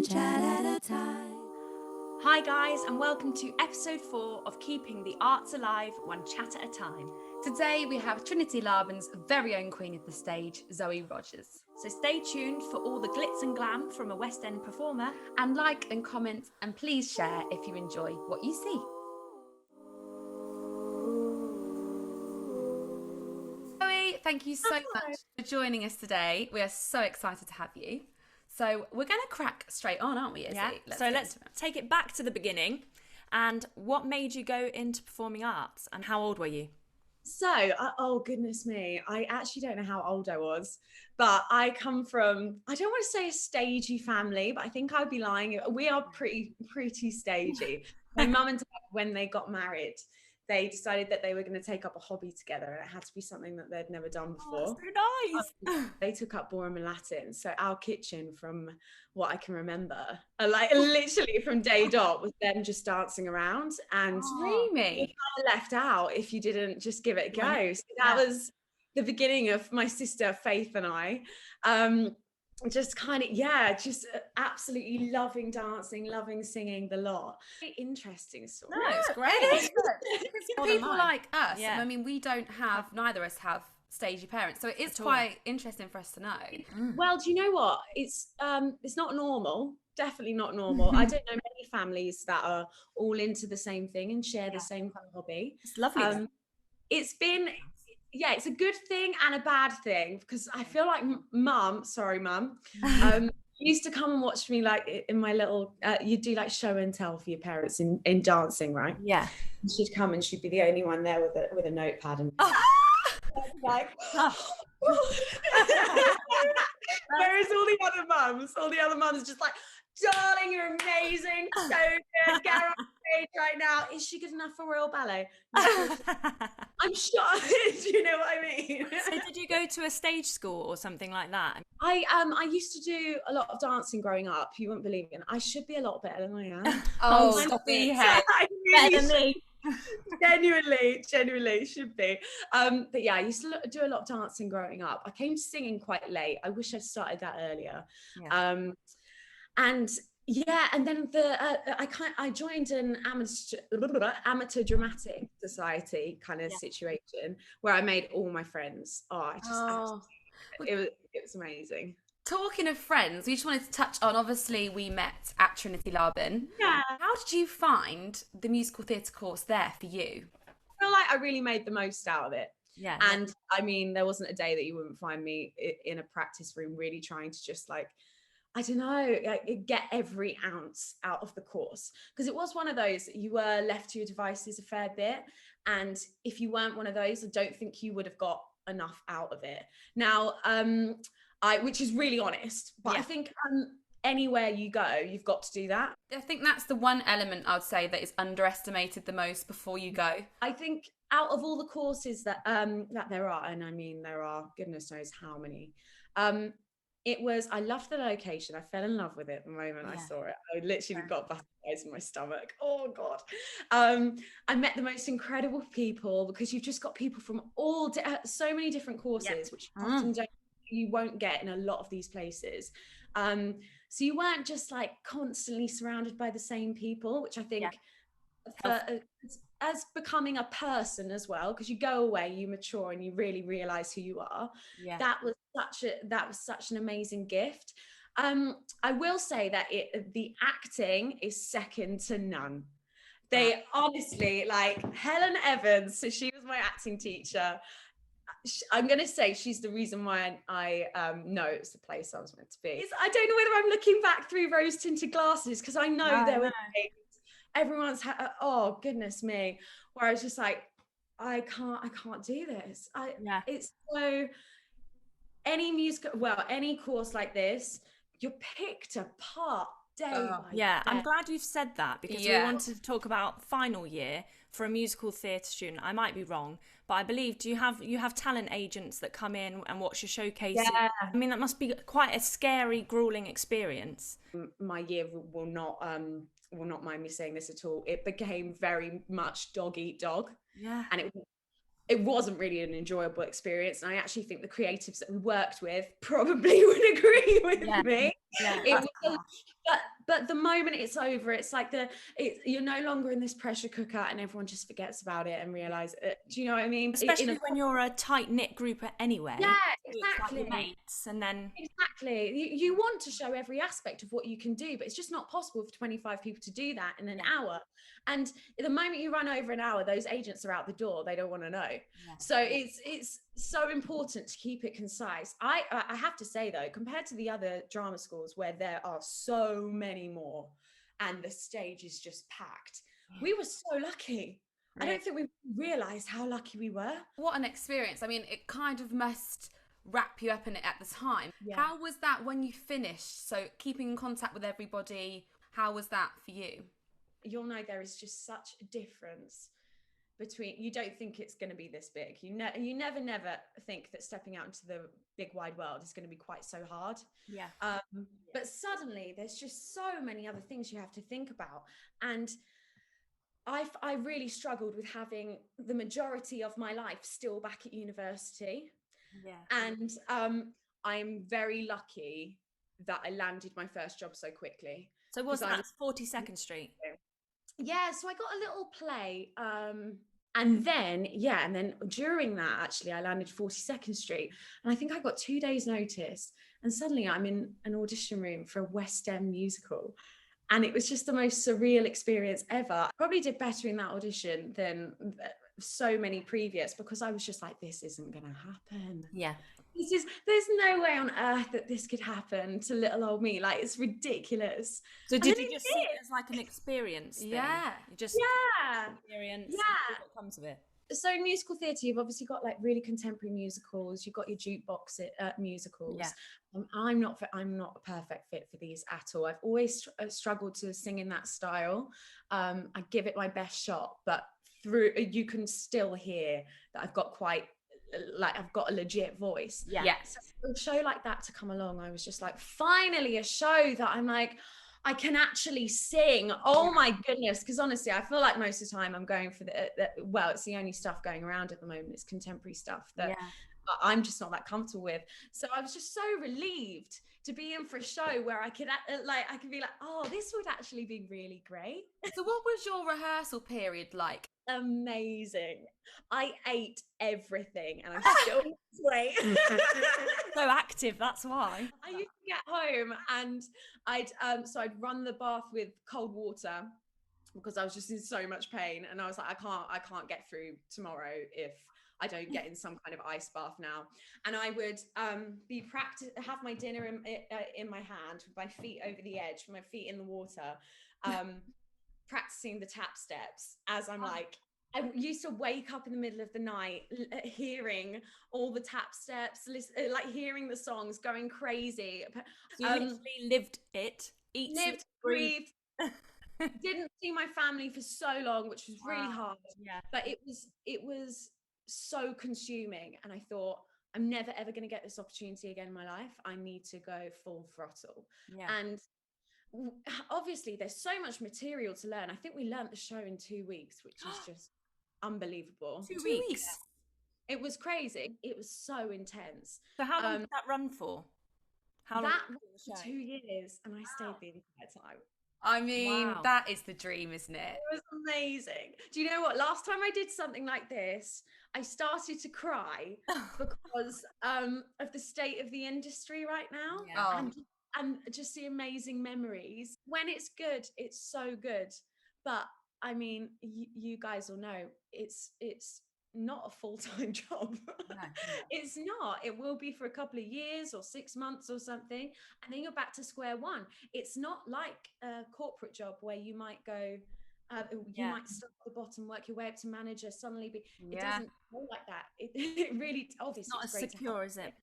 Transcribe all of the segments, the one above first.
one chat at a time. Hi guys, and welcome to episode 4 of Keeping the Arts Alive, one chat at a time. Today we have Trinity LABAN's very own queen of the stage, Zoe Rogers. So stay tuned for all the glitz and glam from a West End performer. And like and comment and please share if you enjoy what you see. Zoe, thank you so much for joining us today. We are so excited to have you. So we're going to crack straight on, aren't we, Izzy? Yeah, let's take it back to the beginning. And what made you go into performing arts and how old were you? So, oh goodness me, I actually don't know how old I was, but I come from, I don't want to say a stagey family, but I think I'd be lying. We are pretty stagey. My mum and dad, when they got married, they decided that they were going to take up a hobby together, and it had to be something that they'd never done before. Oh, so nice. They took up ballroom and Latin. So our kitchen, from what I can remember, like literally from day dot, was them just dancing around, and dreamy. you kind of left out if you didn't just give it a go. So that was the beginning of my sister Faith and I. Just kind of, just absolutely loving dancing, loving singing, the lot. Very interesting story. No, it's great. For people like us, I mean, we don't have, neither of us have stagey parents, so it is quite interesting for us to know. Well, do you know what? It's not normal. Definitely not normal. I don't know many families that are all into the same thing and share the same kind of hobby. It's lovely. It's been, it's a good thing and a bad thing, because I feel like mum used to come and watch me, like in my little, you do like show and tell for your parents in dancing, right? Yeah. And she'd come and she'd be the only one there with a notepad and like, whereas all the other mums just like, darling, you're amazing, so good, get her on stage right now. Is she good enough for Royal Ballet? I'm sure. Do you know what I mean? So did you go to a stage school or something like that? I used to do a lot of dancing growing up. You wouldn't believe it. I should be a lot better than I am. Oh, stop it. Better than me. Genuinely should be. But yeah, I used to do a lot of dancing growing up. I came to singing quite late. I wish I'd started that earlier. And then I joined an amateur dramatic society kind of situation where I made all my friends. It was amazing. Talking of friends, we just wanted to touch on, obviously we met at Trinity LABAN. Yeah. How did you find the musical theatre course there for you? I feel like I really made the most out of it. Yeah. And I mean, there wasn't a day that you wouldn't find me in a practice room really trying to just like, I don't know, get every ounce out of the course. Because it was one of those that you were left to your devices a fair bit. And if you weren't one of those, I don't think you would have got enough out of it. Now, which is really honest, but I think anywhere you go, you've got to do that. I think that's the one element I would say that is underestimated the most before you go. I think out of all the courses that there are, and I mean there are goodness knows how many, I loved the location. I fell in love with it the moment I saw it. I literally got butterflies in my stomach. Oh God. I met the most incredible people, because you've just got people from so many different courses, which often you won't get in a lot of these places. So you weren't just like constantly surrounded by the same people, which I think as becoming a person as well, because you go away, you mature, and you really realize who you are. That was such an amazing gift. I will say that the acting is second to none. They honestly, like Helen Evans, so she was my acting teacher. I'm going to say she's the reason why I know it was the place I was meant to be. I don't know whether I'm looking back through rose tinted glasses, because I know there were things, everyone's oh goodness me, where I was just like, I can't do this. It's so, any course like this, you're picked apart day by day. I'm glad you've said that, because we wanted to talk about final year for a musical theatre student. I might be wrong, but I believe you have talent agents that come in and watch your showcases. I mean, that must be quite a scary, grueling experience. My year will not mind me saying this at all. It became very much dog eat dog. And it wasn't really an enjoyable experience. And I actually think the creatives that we worked with probably would agree with me. Yeah, it was but the moment it's over, it's like you're no longer in this pressure cooker, and everyone just forgets about it and realize it. Do you know what I mean? Especially when you're a tight-knit group anyway. Yeah, exactly. Like your mates, and then exactly, you want to show every aspect of what you can do, but it's just not possible for 25 people to do that in an hour. And the moment you run over an hour, those agents are out the door. They don't want to know. So it's so important to keep it concise. I have to say though, compared to the other drama schools where there are so many more and the stage is just packed, we were so lucky. Really? I don't think we realized how lucky we were. What an experience. I mean, it kind of must wrap you up in it at the time. How was that when you finished? So keeping in contact with everybody, how was that for you? You'll know there is just such a difference between, you don't think it's going to be this big. You never think that stepping out into the big wide world is going to be quite so hard. But suddenly there's just so many other things you have to think about. And I really struggled with having the majority of my life still back at university. And I'm very lucky that I landed my first job so quickly. So was that 42nd Street? Yeah, so I got a little play, and then during that, actually, I landed 42nd Street, and I think I got 2 days notice, and suddenly I'm in an audition room for a West End musical, and it was just the most surreal experience ever. Probably did better in that audition than so many previous, because I was just like, this isn't gonna happen. There's no way on earth that this could happen to little old me. Like, it's ridiculous. So did you just see it as like an experience thing? You just experience what comes of it. So in musical theatre, you've obviously got like really contemporary musicals. You've got your jukebox musicals. I'm not a perfect fit for these at all. I've always struggled to sing in that style. I give it my best shot, but you can still hear that I've got I've got a legit voice. So a show like that to come along, I was just like, finally a show that I'm like, I can actually sing. Oh my goodness. Because honestly, I feel like most of the time I'm going for it's the only stuff going around at the moment. It's contemporary stuff that I'm just not that comfortable with. So I was just so relieved to be in for a show where I could be like, oh, this would actually be really great. So what was your rehearsal period like? Amazing. I ate everything and I'm still weight. So active, that's why. I used to get home and I'd run the bath with cold water because I was just in so much pain, and I was like, I can't get through tomorrow if I don't get in some kind of ice bath now. And I would have my dinner in my hand with my feet over the edge, my feet in the water, practicing the tap steps as I'm like, I used to wake up in the middle of the night hearing all the tap steps, like hearing the songs, going crazy. So you literally lived it, lived, breathed. Didn't see my family for so long, which was really hard. But it was so consuming, and I thought, I'm never ever going to get this opportunity again in my life. I need to go full throttle. And obviously there's so much material to learn. I think we learned the show in 2 weeks, which is just unbelievable. 2 weeks. It was crazy. It was so intense. So how long did that run for? How long? That was for 2 years, and I stayed the entire time. I mean, that is the dream, isn't it? It was amazing. Do you know what? Last time I did something like this, I started to cry because of the state of the industry right now. And just the amazing memories. When it's good, it's so good. But I mean, you guys will know it's not a full-time job. No. It's not. It will be for a couple of years or 6 months or something, and then you're back to square one. It's not like a corporate job where you might go, you might start at the bottom, work your way up to manager, suddenly be. It doesn't go like that. It really, obviously, it's not as secure, is it?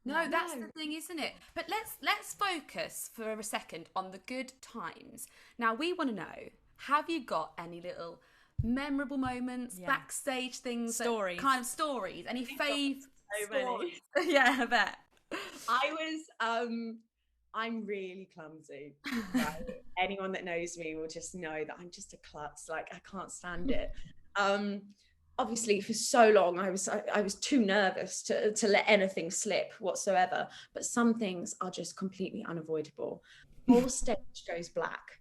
No, that's the thing, isn't it? But let's focus for a second on the good times. Now, we want to know, have you got any little memorable moments, backstage things, stories, any fave stories? Yeah, I bet. I'm really clumsy. Right? Anyone that knows me will just know that I'm just a klutz. Like, I can't stand it. obviously for so long I was too nervous to let anything slip whatsoever. But some things are just completely unavoidable. Whole stage goes black,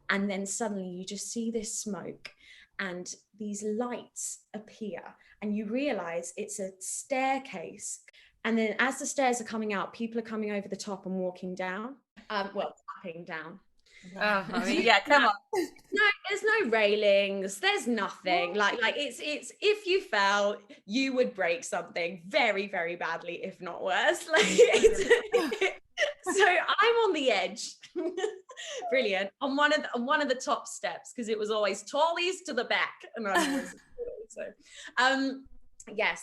and then suddenly you just see this smoke and these lights appear, and you realize it's a staircase. And then as the stairs are coming out, people are coming over the top and walking down, tapping down. Oh, I mean, yeah, come on. No, there's no railings. There's nothing. Like it's if you fell, you would break something very, very badly, if not worse. Like so I'm on the edge. Brilliant. On one of the top steps, because it was always tallies to the back, and I was so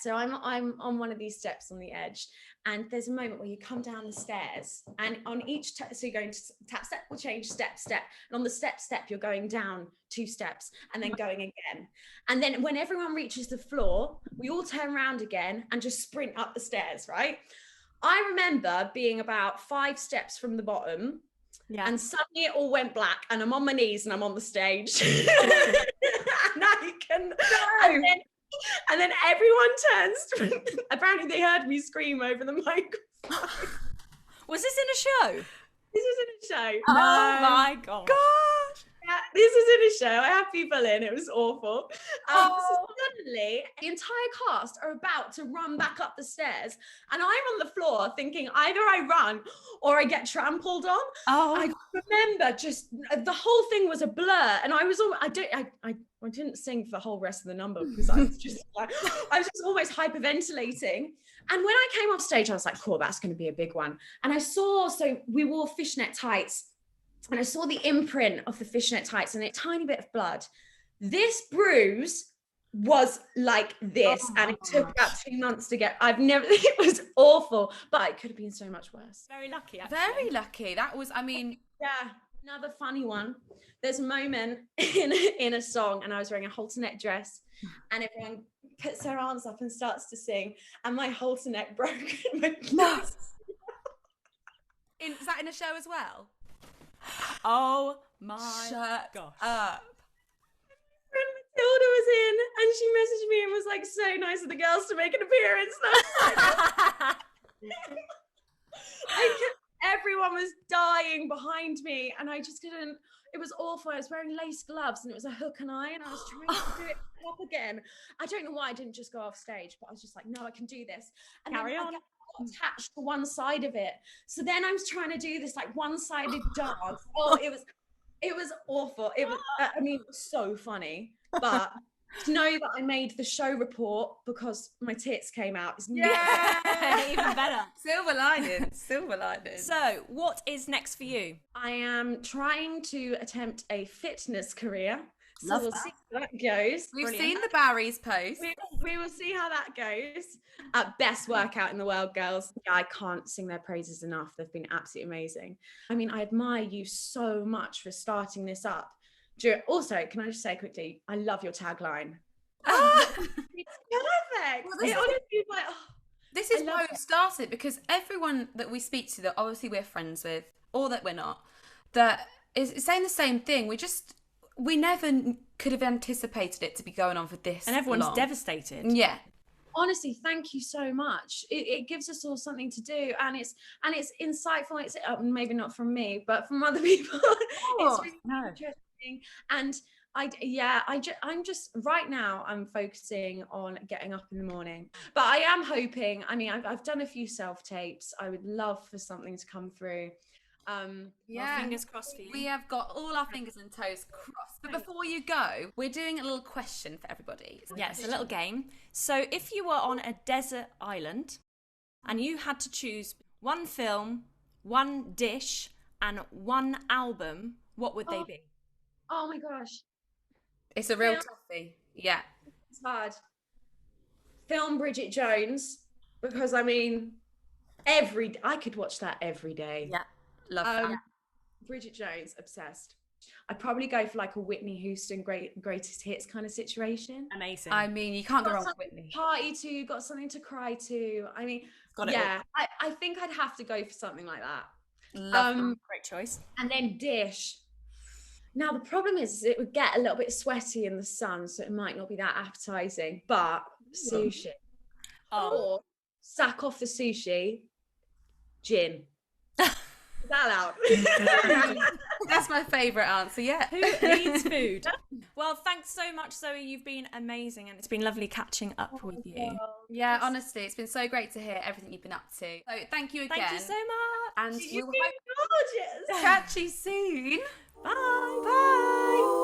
so I'm on one of these steps on the edge, and there's a moment where you come down the stairs, and on each so you're going to tap, step, will change, step, and on the step you're going down 2 steps and then going again, and then when everyone reaches the floor, we all turn around again and just sprint up the stairs, right? I remember being about 5 steps from the bottom, and suddenly it all went black, and I'm on my knees and I'm on the stage. And I can and then everyone turns. Apparently they heard me scream over the microphone. Was this in a show? This was in a show. Oh my gosh. Yeah, this was in a show. I had people in. It was awful. So suddenly, the entire cast are about to run back up the stairs, and I'm on the floor thinking either I run or I get trampled on. I remember just the whole thing was a blur, and I was all I didn't sing for the whole rest of the number because I was just almost hyperventilating. And when I came off stage, I was like, cool, that's going to be a big one. And I saw, so we wore fishnet tights, and I saw the imprint of the fishnet tights and a tiny bit of blood. This bruise was like this, and it took about 2 months to get. It was awful, but it could have been so much worse. Very lucky, actually. Very lucky. That was, I mean. Yeah, another funny one. There's a moment in a song, and I was wearing a halter neck dress, and everyone puts their arms up and starts to sing, and my halter neck broke. No. Is that in a show as well? Oh my gosh. Matilda was in, and she messaged me and was like, so nice of the girls to make an appearance. Everyone was dying behind me, and I just couldn't. It was awful. I was wearing lace gloves, and it was a hook and eye, and I was trying to do it up again. I don't know why I didn't just go off stage, but I was just like, no, I can do this. And Carry on. I got attached to one side of it, so then I was trying to do this like one-sided dance. It was awful. It was I mean, it was so funny, but to know that I made the show report because my tits came out is even better. Silver lining. So what is next for you? I am trying to attempt a fitness career. So Love we'll that. see how that goes. We've seen the Barry's post. We will see how that goes. Best workout in the world, girls. I can't sing their praises enough. They've been absolutely amazing. I mean, I admire you so much for starting this up. Also, can I just say quickly, I love your tagline. It's perfect. This is why we started, because everyone that we speak to that obviously we're friends with, or that we're not, that is saying the same thing. We never could have anticipated it to be going on for this, and everyone's long. Devastated. Yeah. Honestly, thank you so much. It gives us all something to do, and it's insightful. It's maybe not from me, but from other people. It's really interesting, and I'm just right now I'm focusing on getting up in the morning, but I am hoping. I mean, I've done a few self tapes. I would love for something to come through. Well, fingers crossed for you. We have got all our fingers and toes crossed. But before you go, we're doing a little question for everybody. Yes, a little game. So if you were on a desert island and you had to choose one film, one dish, and one album, what would they be? Oh my gosh. It's a real toughie. Yeah. It's hard. Film Bridget Jones, because I mean, I could watch that every day. Yeah. Love that. Bridget Jones, obsessed. I'd probably go for like a Whitney Houston greatest hits kind of situation. Amazing. I mean, you can't go wrong with Whitney. Party to, got something to cry to. I mean, I think I'd have to go for something like that. Love Great choice. And then dish. Now, the problem is it would get a little bit sweaty in the sun, so it might not be that appetizing, but sushi. Or sack off the sushi, gin. Is that allowed? That's my favourite answer, yeah. Who needs food? Well, thanks so much, Zoe. You've been amazing, and it's been lovely catching up with you. Yeah, honestly, it's been so great to hear everything you've been up to. So thank you again. Thank you so much. And we'll gorgeous. catch you soon. Bye. Bye.